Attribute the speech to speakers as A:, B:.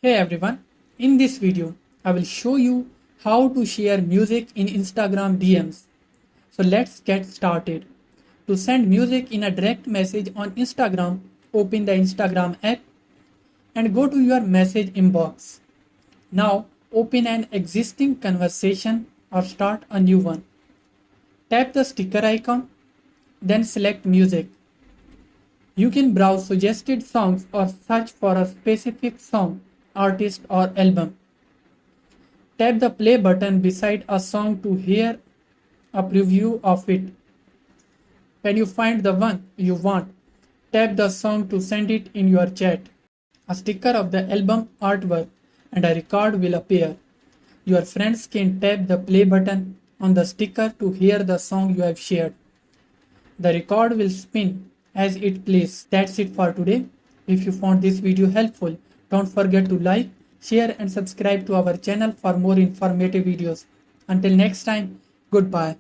A: Hey everyone, in this video I will show you how to share music in Instagram DMs. So let's get started. To send music in a direct message on Instagram, open the Instagram app and go to your message inbox. Now open an existing conversation or start a new one. Tap the sticker icon, then select music. You can browse suggested songs or search for a specific song, artist or album. Tap the play button beside a song to hear a preview of it. When you find the one you want, tap the song to send it in your chat. A sticker of the album artwork and a record will appear. Your friends can tap the play button on the sticker to hear the song you have shared. The record will spin as it plays. That's it for today. If you found this video helpful, don't forget to like, share and subscribe to our channel for more informative videos. Until next time, goodbye.